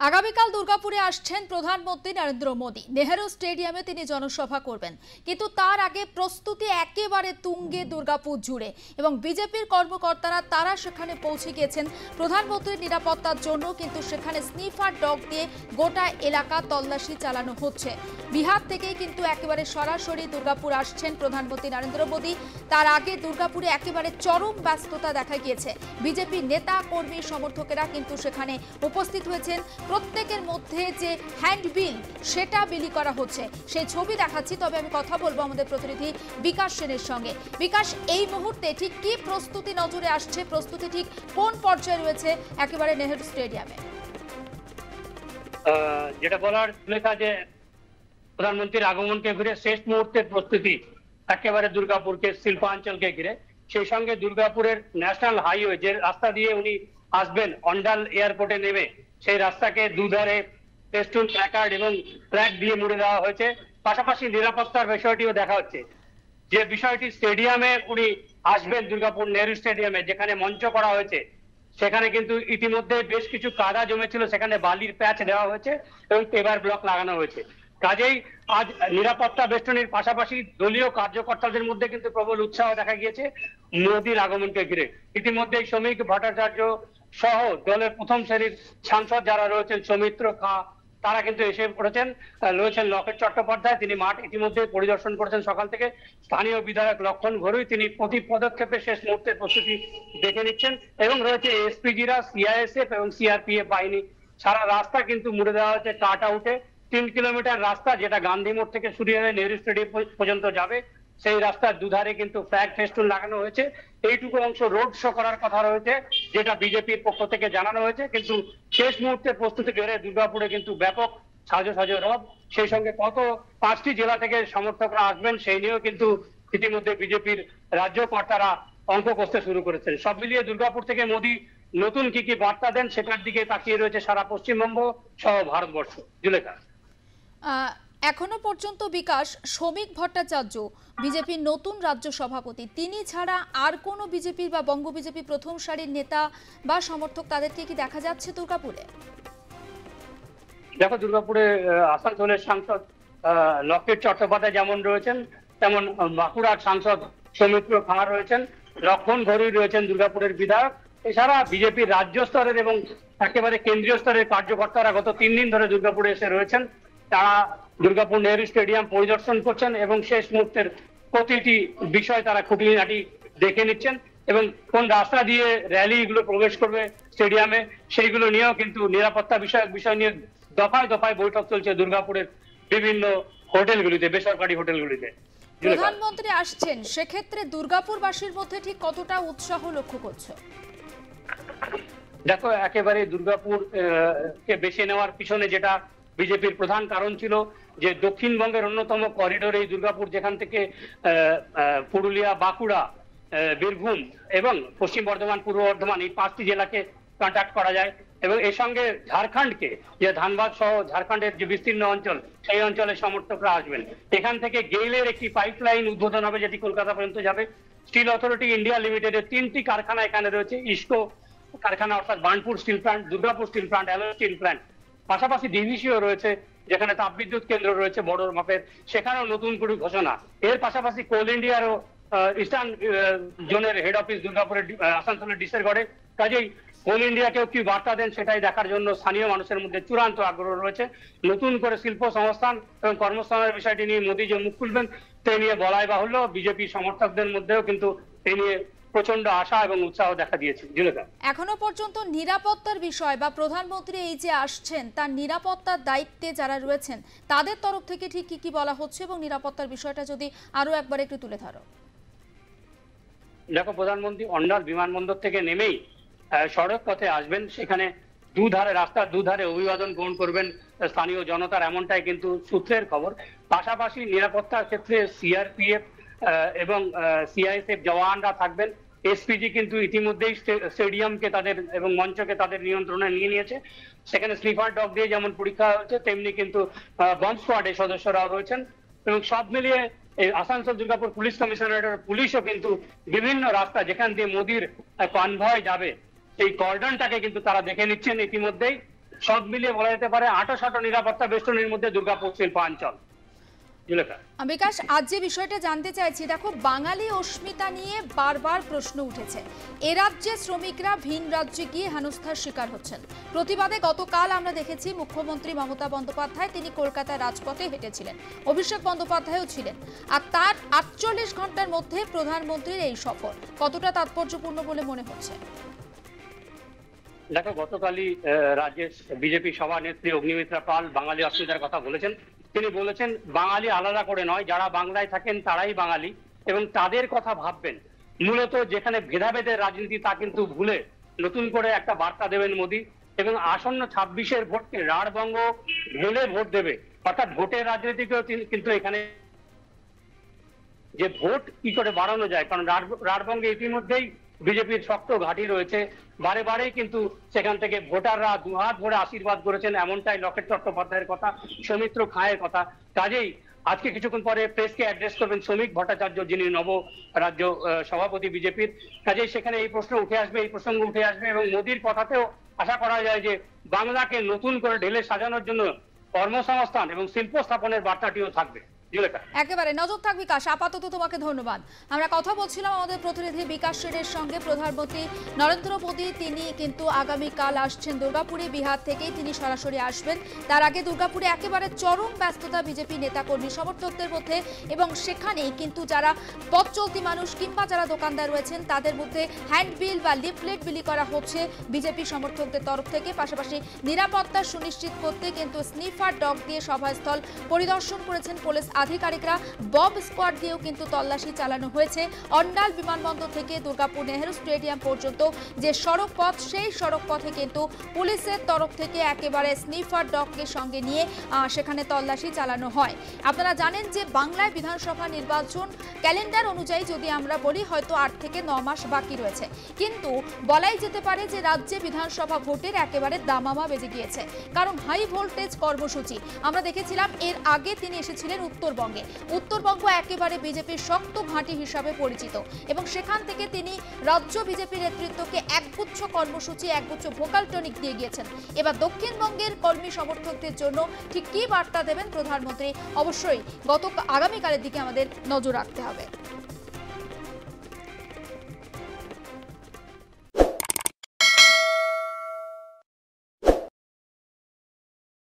আগামীকাল দুর্গাপুরে আসছেন প্রধানমন্ত্রী নরেন্দ্র মোদী। নেহেরু স্টেডিয়ামে তিনি জনসভা করবেন, কিন্তু তার আগে প্রস্তুতি একেবারে তুঙ্গে দুর্গাপুর জুড়ে এবং বিজেপির কর্মকর্তারা তারা সেখানে পৌঁছে গিয়েছেন প্রধানমন্ত্রীর নিরাপত্তার জন্য। কিন্তু সেখানে স্নিফার ডগ দিয়ে গোটা এলাকা তল্লাশি চালানো হচ্ছে। বিহার থেকেই কিন্তু একেবারে সরাসরি দুর্গাপুর আসছেন প্রধানমন্ত্রী নরেন্দ্র মোদী। তার আগে দুর্গাপুরে একেবারে চরম ব্যস্ততা দেখা গিয়েছে। বিজেপি নেতা কর্মী সমর্থকেরা কিন্তু সেখানে উপস্থিত হয়েছেন। প্রত্যেকের মধ্যে যে হ্যান্ডবিল সেটা বিলি করা হচ্ছে, সেই ছবি দেখাচ্ছি। তবে আমি কথা বলবো আমাদের প্রতিনিধি বিকাশ সেনের সঙ্গে। বিকাশ, এই মুহূর্তে ঠিক কি প্রস্তুতি নজরে আসছে, প্রস্তুতি ঠিক কোন পর্যায়ে রয়েছে একেবারে নেহেরু স্টেডিয়ামে? যেটা বলার লেখা যে প্রধানমন্ত্রীর আগমনকে ঘিরে শেষ মুহূর্তের প্রস্তুতি একেবারে দুর্গাপুরকে শিল্পাঞ্চলকে ঘিরে। সেই সঙ্গে দুর্গাপুরের ন্যাশনাল হাইওয়ে যে রাস্তা দিয়ে উনি আসবেন অন্ডাল এয়ারপোর্টে নেমে, সেই রাস্তাকে দুধারে ফেস্টুন প্ল্যাকার্ড এবং ফ্ল্যাগ দিয়ে মুড়ে দেওয়া হয়েছে। পাশাপাশি নিরাপত্তার বিষয়টিও দেখা হচ্ছে। যে বিষয়টি স্টেডিয়ামে উনি আসবেন, দুর্গাপুর নেহেরু স্টেডিয়ামে যেখানে মঞ্চ করা হয়েছে, সেখানে কিন্তু ইতিমধ্যে বেশ কিছু কাদা জমেছিল, সেখানে বালির প্যাচ দেওয়া হয়েছে এবং পেভার ব্লক লাগানো হয়েছে। কাজেই আজ নিরাপত্তা বেষ্টনীর পাশাপাশি দলীয় কার্যকর্তাদের মধ্যে কিন্তু প্রবল উৎসাহ দেখা গিয়েছে মোদীর আগমনকে ঘিরে। ইতিমধ্যে শ্রমিক ভট্টাচার্য সহ দলের প্রথম সারির সাংসদ যারা রয়েছেন, সৌমিত্র খা, তারা কিন্তু এসে পড়েছেন। রয়েছেন লকেট চট্টোপাধ্যায়, তিনি মাঠ ইতিমধ্যে পরিদর্শন করেছেন সকাল থেকে। স্থানীয় বিধায়ক লক্ষণ ঘরুই, তিনি প্রতি পদক্ষেপে শেষ মুহূর্তের প্রস্তুতি দেখে নিচ্ছেন। এবং রয়েছে এসপিজিরা, সিআইএসএফ এবং সিআরপিএফ বাহিনী। সারা রাস্তা কিন্তু মুড়ে দেওয়া হয়েছে কাট আউটে। 3 কিলোমিটার রাস্তা যেটা গান্ধী মোড় থেকে শুরু হয়ে নেহেরু স্টেডিয়াম পর্যন্ত যাবে, সেই রাস্তার দুধারে কিন্তু ফ্ল্যাগ ফেস্টুন লাগানো হয়েছে। এইটুকু অংশ রোড শো করার কথা রয়েছে, যেটা বিজেপির পক্ষ থেকে জানানো হয়েছে। কিন্তু শেষ মুহূর্তের প্রস্তুতি ঘিরে দুর্গাপুরে কিন্তু ব্যাপক সাজো রব। সেই সঙ্গে কত 5টি জেলা থেকে সমর্থকরা আসবেন সেই নিয়েও কিন্তু ইতিমধ্যে বিজেপির রাজ্য কর্তারা অঙ্ক কষতে শুরু করেছেন। সব মিলিয়ে দুর্গাপুর থেকে মোদী নতুন কি বার্তা দেন সেটার দিকে তাকিয়ে রয়েছে সারা পশ্চিমবঙ্গ সহ ভারতবর্ষ। জুলেখা, এখনো পর্যন্ত বিকাশ, শ্রমিক ভট্টাচার্য বিজেপির নতুন রাজ্য সভাপতি, তিনি ছাড়া আর কোনো বিজেপির বা বঙ্গ বিজেপি প্রথম সারির নেতা বা সমর্থক তাদেরকে কি দেখা যাচ্ছে দুর্গাপুরে? দেখো, দুর্গাপুরে আসানসোলের সাংসদ লকেট চট্টোপাধ্যায় যেমন রয়েছেন, তেমন বাঁকুড়ার সাংসদ সৌমিত্র খা রয়েছেন, লক্ষণ ঘরুই রয়েছেন দুর্গাপুরের বিধায়ক। এছাড়া বিজেপির রাজ্য স্তরের এবং একেবারে কেন্দ্রীয় স্তরের কার্যকর্তারা গত 3 দিন ধরে দুর্গাপুরে এসে রয়েছেন। তারা দুর্গাপুর নেহেরু স্টেডিয়াম পরিদর্শন করছেন এবং শেষ মুহূর্তের প্রতিটি বিষয় তারা খুঁটিনাটি দেখে নিচ্ছেন। এবং কোন রাস্তা দিয়ে র্যালি গুলো প্রবেশ করবে স্টেডিয়ামে, সেইগুলো নিয়েও কিন্তু নিরাপত্তা বিষয় নিয়ে দফায় দফায় বৈঠক চলছে দুর্গাপুরের বিভিন্ন হোটেলগুলিতে, বেসরকারি হোটেলগুলিতে। প্রধানমন্ত্রী আসছেন, সেক্ষেত্রে দুর্গাপুরবাসীর মধ্যে ঠিক কতটা উৎসাহ লক্ষ্য করছো? দেখো, একেবারে দুর্গাপুর কে বেছে নেওয়ার পিছনে যেটা বিজেপির প্রধান কারণ ছিল যে দক্ষিণবঙ্গের অন্যতম করিডোর এই দুর্গাপুর, যেখান থেকে পুরুলিয়া, বাঁকুড়া, বীরভূম এবং পশ্চিম বর্ধমান, পূর্ব বর্ধমান, এই 5টি জেলাকে কন্ট্যাক্ট করা যায়। এবং এর সঙ্গে ঝাড়খণ্ডকে, যে ধানবাদ সহ ঝাড়খণ্ডের যে বিস্তীর্ণ অঞ্চল, সেই অঞ্চলের সমর্থকরা আসবেন। এখান থেকে গেইলের একটি পাইপলাইন উদ্বোধন হবে, যেটি কলকাতা পর্যন্ত যাবে। স্টিল অথরিটি ইন্ডিয়া লিমিটেডের 3টি কারখানা এখানে রয়েছে, ইস্কো কারখানা অর্থাৎ Burnpur steel plant, Durgapur steel plant, alloy steel plant. পাশাপাশি ডিভিসিও রয়েছে, যেখানে তাপবিদ্যুৎ কেন্দ্র রয়েছে বড় মাপের, সেখানেও নতুন করে ঘোষণা। এর পাশাপাশি কোল ইন্ডিয়ারও ইস্টার্ন জোনের হেড অফিস দুর্গাপুরের আসানসোলের ডিসেরগড়ে। কাজেই কোল ইন্ডিয়াকেও কি বার্তা দেন সেটাই দেখার জন্য স্থানীয় মানুষের মধ্যে চূড়ান্ত আগ্রহ রয়েছে। নতুন করে শিল্প সংস্থান এবং কর্মস্থানের বিষয়টি নিয়ে মোদী যে মুখ খুলবেন তে নিয়ে বলাই বাহুল্য। বিজেপি সমর্থকদের মধ্যেও কিন্তু এই নিয়ে প্রচন্ড আশা এবং উৎসাহ দেখা দিয়েছে। এখনো পর্যন্ত নিরাপত্তার বিষয় বা প্রধানমন্ত্রী এই যে আসছেন তার নিরাপত্তার দায়িত্বে যারা রয়েছেন তাদের তরফ থেকে ঠিক কি বলা হচ্ছে এবং নিরাপত্তার বিষয়টা যদি আরো একবার একটু তুলে ধরো। দেখো, প্রধানমন্ত্রী অন্ডাল বিমানবন্দর থেকে নেমেই সড়ক পথে আসবেন। সেখানে দুধারে, রাস্তার দুধারে অভিবাদন গ্রহণ করবেন স্থানীয় জনতার, এমনটাই কিন্তু সূত্রের খবর। পাশাপাশি নিরাপত্তার ক্ষেত্রে সিআরপিএফ এবং সিআইএসএফ জওয়ানরা থাকবেন। এসপিজি কিন্তু ইতিমধ্যেই স্টেডিয়ামকে তাদের এবং মঞ্চকে তাদের নিয়ন্ত্রণে নিয়ে নিয়েছে। সেখানে স্লিপার ডগ দিয়ে যেমন পরীক্ষা হচ্ছে, তেমনি কিন্তু বম্ব স্কোয়াডের সদস্যরাও রয়েছেন। এবং সব মিলিয়ে আসানসোল দুর্গাপুর পুলিশ কমিশনারেটের পুলিশও কিন্তু বিভিন্ন রাস্তা যেখান দিয়ে মোদীর কনভয় যাবে, সেই কর্ডনটাকে কিন্তু তারা দেখে নিচ্ছেন ইতিমধ্যেই। সব মিলিয়ে বলা যেতে পারে আঁটো নিরাপত্তা বেষ্টনীর মধ্যে দুর্গাপুর শিল্পাঞ্চল। জুলেখা, বিকাশ, আজ যে বিষয়টা জানতে চাইছি, দেখো বাঙালি অস্মিতা নিয়ে বারবার প্রশ্ন উঠেছে। এ রাজ্যে শ্রমিকরা ভিন রাজ্যে গিয়ে হেনস্থার শিকার হচ্ছেন। প্রতিবাদে গতকাল আমরা দেখেছি মুখ্যমন্ত্রী মমতা বন্দ্যোপাধ্যায় তিনি কলকাতার রাজপথে হেঁটেছিলেন, অভিষেক বন্দ্যোপাধ্যায়ও ছিলেন। আর তার 48 ঘন্টার মধ্যে প্রধানমন্ত্রীর এই সফর কতটা তাৎপর্যপূর্ণ বলে মনে হচ্ছে? দেখো, গতকালই রাজ্যের বিজেপি সভানেত্রী অগ্নিমিত্রা পাল বাঙালি অস্মিতার কথা বলেছেন। তিনি বলেছেন বাঙালি আলাদা করে নয়, যারা বাংলায় থাকেন তারাই বাঙালি এবং তাদের কথা ভাববেন। মূলত যেখানে ভেদাভেদের রাজনীতি তা কিন্তু ভুলে নতুন করে একটা বার্তা দেবেন মোদী এবং আসন্ন 26-এর ভোটকে রাঢ়বঙ্গ ভুলে ভোট দেবে, অর্থাৎ ভোটের রাজনীতিকেও কিন্তু এখানে যে ভোট কি করে বাড়ানো যায়, কারণ রাঢ়বঙ্গে ইতিমধ্যেই বিজেপির শক্ত ঘাঁটি রয়েছে। বারে বারেই কিন্তু সেখান থেকে ভোটাররা দুহাত ভরে আশীর্বাদ করেছেন, এমনটাই লকেট চট্টোপাধ্যায়ের কথা, সৌমিত্র খাঁয়ের কথা। কাজেই আজকে কিছুক্ষণ পরে প্রেসকে অ্যাড্রেস করবেন শ্রমিক ভট্টাচার্য, যিনি নব রাজ্য সভাপতি বিজেপির। কাজেই সেখানে এই প্রশ্ন উঠে আসবে, এই প্রসঙ্গ উঠে আসবে এবং মোদির কথাতেও আশা করা যায় যে বাংলাকে নতুন করে ঢেলে সাজানোর জন্য কর্মসংস্থান এবং শিল্প স্থাপনের বার্তাটিও থাকবে। একেবারে নজর থাক বিকাশ, আপাতত তোমাকে ধন্যবাদ। আমরা কথা বলছিলাম আমাদের প্রতিনিধি বিকাশ সেনের সঙ্গে। প্রধানমন্ত্রী নরেন্দ্র মোদী তিনি কিন্তু আগামীকাল আসছেন দুর্গাপুরে, বিহার থেকেই তিনি সরাসরি আসবেন। তার আগে দুর্গাপুরে একেবারে চরম ব্যস্ততা বিজেপি নেতাকর্মী সমর্থকদের মধ্যে, এবং সেখানেই কিন্তু যারা পথ চলতি মানুষ কিংবা যারা দোকানদার রয়েছেন তাদের মধ্যে হ্যান্ডবিল বা লিফলেট বিলি করা হচ্ছে বিজেপি সমর্থকদের তরফ থেকে। পাশাপাশি নিরাপত্তা সুনিশ্চিত করতে কিন্তু স্নিফার ডগ দিয়ে সভাস্থল পরিদর্শন করেছেন পুলিশ আধিকারিকরা। বব স্কোয়াড দিয়েও কিন্তু তল্লাশি চালানো হয়েছে। অন্ডাল বিমানবন্দর থেকে দুর্গাপুর নেহেরু স্টেডিয়াম পর্যন্ত যে সড়ক পথ, সেই সড়ক পথে কিন্তু পুলিশের তরফ থেকে একেবারে স্নিফার ডগকে সঙ্গে নিয়ে সেখানে তল্লাশি চালানো হয়। আপনারা জানেন যে বাংলায় বিধানসভা নির্বাচন ক্যালেন্ডার অনুযায়ী যদি আমরা বলি হয়তো 8 থেকে 9 মাস বাকি রয়েছে, কিন্তু বলাই যেতে পারে যে রাজ্যে বিধানসভা ভোটের একেবারে দামামা বেজে গিয়েছে। কারণ হাই ভোল্টেজ কর্মসূচি আমরা দেখেছিলাম, এর আগে তিনি এসেছিলেন উত্তরবঙ্গে। উত্তরবঙ্গ একেবারে বিজেপির শক্ত ঘাঁটি হিসাবে পরিচিত এবং সেখান থেকে তিনি রাজ্য বিজেপি নেতৃত্বকে একগুচ্ছ কর্মসূচি, একগুচ্ছ ভোকাল টনিক দিয়ে গিয়েছেন। এবার দক্ষিণবঙ্গের কর্মী সমর্থকদের জন্য ঠিক কি বার্তা দেবেন প্রধানমন্ত্রী, অবশ্যই আগামীকালের দিকে আমাদের নজর রাখতে হবে।